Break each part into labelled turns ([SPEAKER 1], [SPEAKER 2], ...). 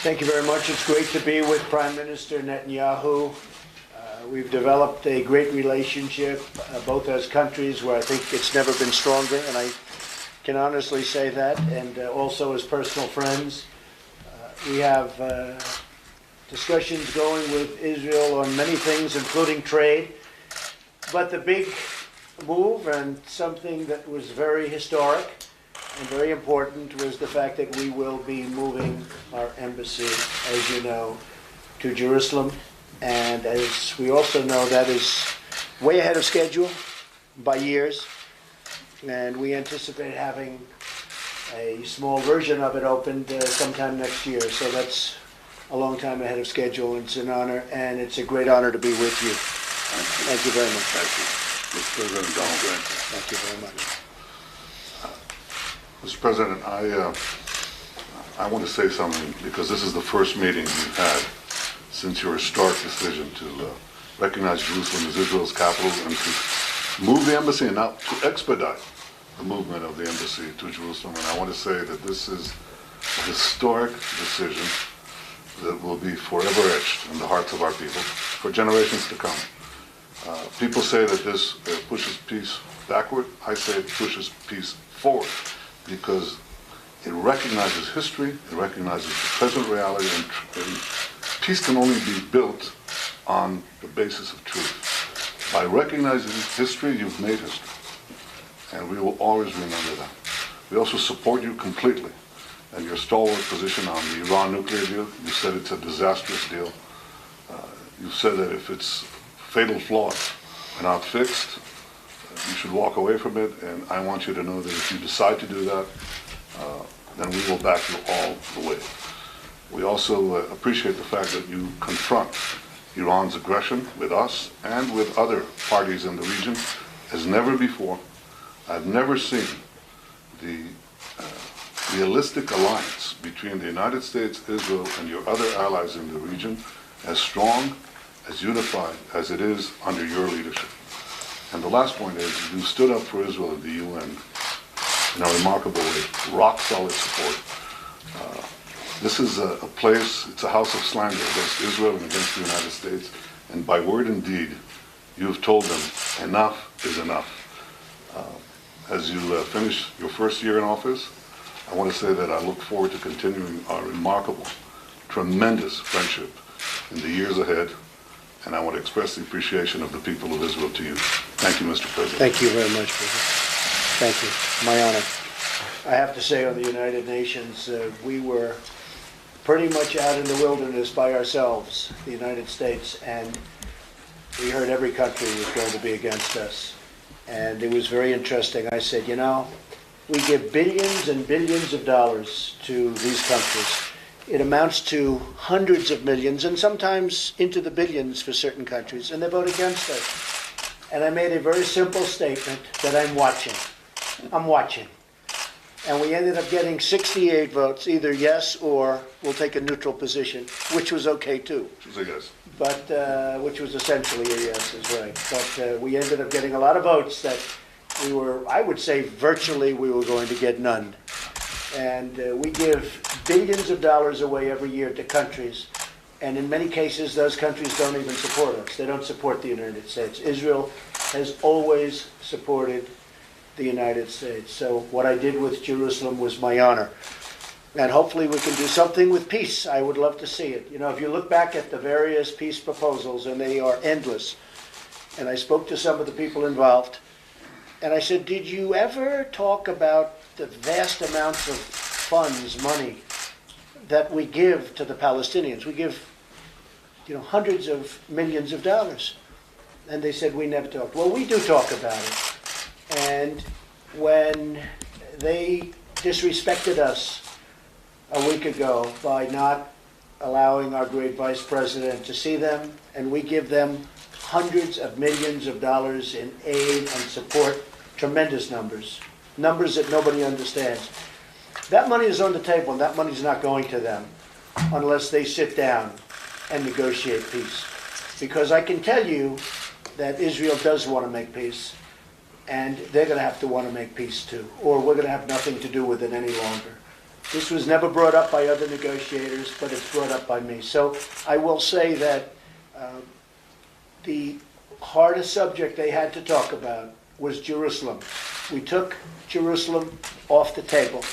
[SPEAKER 1] Thank you very much. It's great to be with Prime Minister Netanyahu. We've developed a great relationship, both as countries where I think it's never been stronger, and I can honestly say that, and also as personal friends. We have discussions going with Israel on many things, including trade. But the big move, and something that was very historic and very important, was the fact that we will be moving our embassy, as you know, to Jerusalem. And as we also know, that is way ahead of schedule by years. And we anticipate having a small version of it opened sometime next year. So that's a long time ahead of schedule. It's an honor, and it's a great honor to be with you. Thank you very much.
[SPEAKER 2] Thank you. Mr. President Donald Trump.
[SPEAKER 1] Thank you very much.
[SPEAKER 2] Mr. President, I want to say something, because this is the first meeting you've had since your historic decision to recognize Jerusalem as Israel's capital and to move the embassy, and now to expedite the movement of the embassy to Jerusalem. And I want to say that this is a historic decision that will be forever etched in the hearts of our people for generations to come. People say that this pushes peace backward. I say it pushes peace forward, because it recognizes history, it recognizes the present reality, and peace can only be built on the basis of truth. By recognizing history, you've made history, and we will always remember that. We also support you completely and your stalwart position on the Iran nuclear deal. You said it's a disastrous deal. You said that if its fatal flaws are not fixed, you should walk away from it, and I want you to know that if you decide to do that, then we will back you all the way. We also appreciate the fact that you confront Iran's aggression with us and with other parties in the region as never before. I've never seen the realistic alliance between the United States, Israel, and your other allies in the region as strong, as unified as it is under your leadership. And the last point is, you stood up for Israel in the UN in a remarkable way, rock solid support. This is a place, it's a house of slander against Israel and against the United States, and by word and deed, you've told them enough is enough. As you finish your first year in office, I want to say that I look forward to continuing our remarkable, tremendous friendship in the years ahead, and I want to express the appreciation of the people of Israel to you. Thank you, Mr. President.
[SPEAKER 1] Thank you very much, President. Thank you. My honor. I have to say, on the United Nations, we were pretty much out in the wilderness by ourselves, the United States, and we heard every country was going to be against us. And it was very interesting. I said, you know, we give billions and billions of dollars to these countries. It amounts to hundreds of millions and sometimes into the billions for certain countries, and they vote against us. And I made a very simple statement that I'm watching. I'm watching. And we ended up getting 68 votes, either yes or we'll take a neutral position, which was okay too.
[SPEAKER 2] It was a yes.
[SPEAKER 1] But, which was essentially a yes, is right. But we ended up getting a lot of votes that we were, I would say virtually we were going to get none. And we give billions of dollars away every year to countries. And in many cases, those countries don't even support us. They don't support the United States. Israel has always supported the United States. So what I did with Jerusalem was my honor. And hopefully we can do something with peace. I would love to see it. You know, if you look back at the various peace proposals, and they are endless, and I spoke to some of the people involved, and I said, did you ever talk about the vast amounts of funds, money, that we give to the Palestinians? We give, you know, hundreds of millions of dollars. And they said, we never talked. Well, we do talk about it. And when they disrespected us a week ago by not allowing our great vice president to see them, and we give them hundreds of millions of dollars in aid and support, tremendous numbers that nobody understands. That money is on the table, and that money is not going to them unless they sit down and negotiate peace. Because I can tell you that Israel does want to make peace, and they're going to have to want to make peace too, or we're going to have nothing to do with it any longer. This was never brought up by other negotiators, but it's brought up by me. So I will say that the hardest subject they had to talk about was Jerusalem. We took Jerusalem off the table,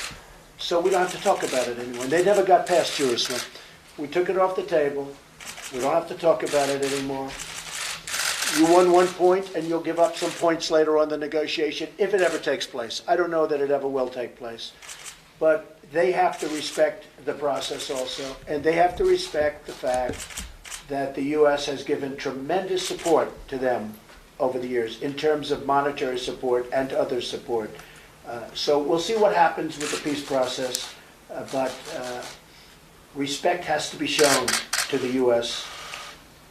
[SPEAKER 1] so we don't have to talk about it anymore. They never got past Jerusalem. We took it off the table. We don't have to talk about it anymore. You won 1 point, and you'll give up some points later on the negotiation, if it ever takes place. I don't know that it ever will take place. But they have to respect the process also, and they have to respect the fact that the U.S. has given tremendous support to them over the years in terms of monetary support and other support. So we'll see what happens with the peace process, but respect has to be shown to the U.S.,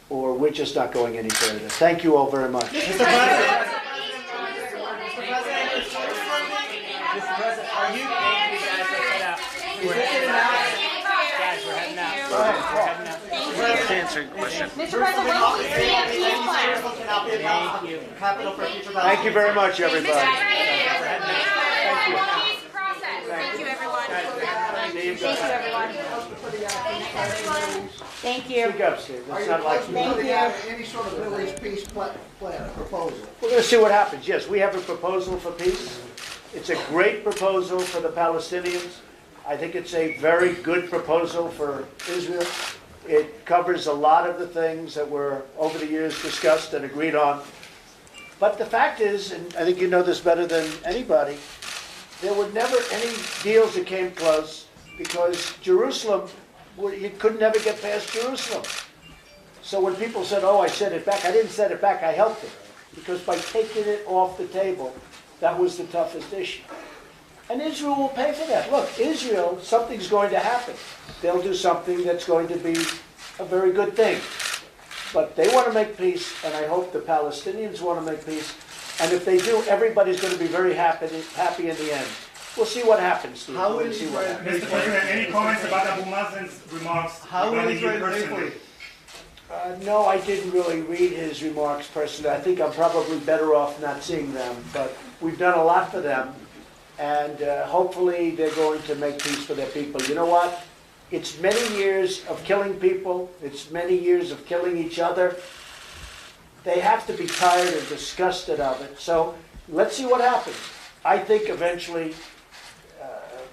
[SPEAKER 1] or we're just not going any further. Thank you all very much.
[SPEAKER 3] Mr. President, are you
[SPEAKER 4] We're heading out. Guys, we're heading out. We're heading out.
[SPEAKER 3] to answer your question?
[SPEAKER 5] Mr. President, when we see a peace plan.
[SPEAKER 4] Thank you.
[SPEAKER 1] Thank you very much, everybody.
[SPEAKER 5] Thank you. Peace process. Thank you, everyone. Thank you, everyone. Thank you.
[SPEAKER 1] Speak up, Steve. It's not like
[SPEAKER 5] Thank you.
[SPEAKER 6] Any sort of Middle East peace plan, proposal?
[SPEAKER 1] We're going to see what happens. Yes, we have a proposal for peace. It's a great proposal for the Palestinians. I think it's a very good proposal for Israel. It covers a lot of the things that were over the years discussed and agreed on. But the fact is, and I think you know this better than anybody, there were never any deals that came close because Jerusalem, you could never get past Jerusalem. So when people said, oh, I set it back, I didn't set it back, I helped it. Because by taking it off the table, that was the toughest issue. And Israel will pay for that. Look, Israel, something's going to happen. They'll do something that's going to be a very good thing. But they want to make peace, and I hope the Palestinians want to make peace. And if they do, everybody's going to be very happy in the end. We'll see what happens, Steve.
[SPEAKER 6] How
[SPEAKER 1] We'll
[SPEAKER 6] will
[SPEAKER 1] see what
[SPEAKER 6] Israel
[SPEAKER 1] happens.
[SPEAKER 7] Mr. President, any comments about Abu Mazen's remarks
[SPEAKER 6] How will
[SPEAKER 7] regarding you
[SPEAKER 6] Israel pay for
[SPEAKER 7] personally?
[SPEAKER 6] it?
[SPEAKER 1] No, I didn't really read his remarks personally. I think I'm probably better off not seeing them. But we've done a lot for them. And hopefully they're going to make peace for their people. You know what? It's many years of killing people. It's many years of killing each other. They have to be tired and disgusted of it. So let's see what happens. I think eventually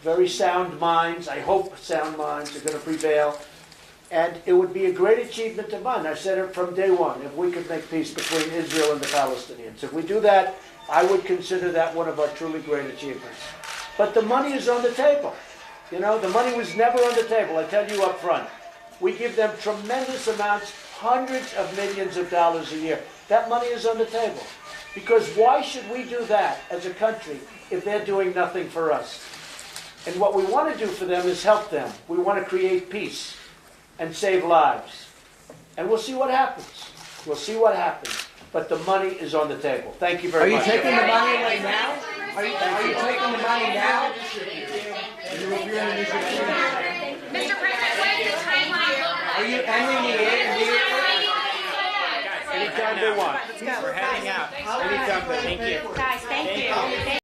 [SPEAKER 1] very sound minds, I hope sound minds, are going to prevail. And it would be a great achievement of mine. I've said it from day one, if we could make peace between Israel and the Palestinians. If we do that, I would consider that one of our truly great achievements. But the money is on the table. You know, the money was never on the table, I tell you up front. We give them tremendous amounts, hundreds of millions of dollars a year. That money is on the table. Because why should we do that as a country if they're doing nothing for us? And what we want to do for them is help them. We want to create peace and save lives. And we'll see what happens. We'll see what happens. But the money is on the table. Thank you very much.
[SPEAKER 3] Are you taking the money away now? Are you taking the money now?
[SPEAKER 5] Mr. President, what is the timeline look like?
[SPEAKER 3] Are you ending the aid immediately?
[SPEAKER 1] Anytime they want.
[SPEAKER 4] We're heading out. Anytime, thank you.
[SPEAKER 5] Guys, thank you.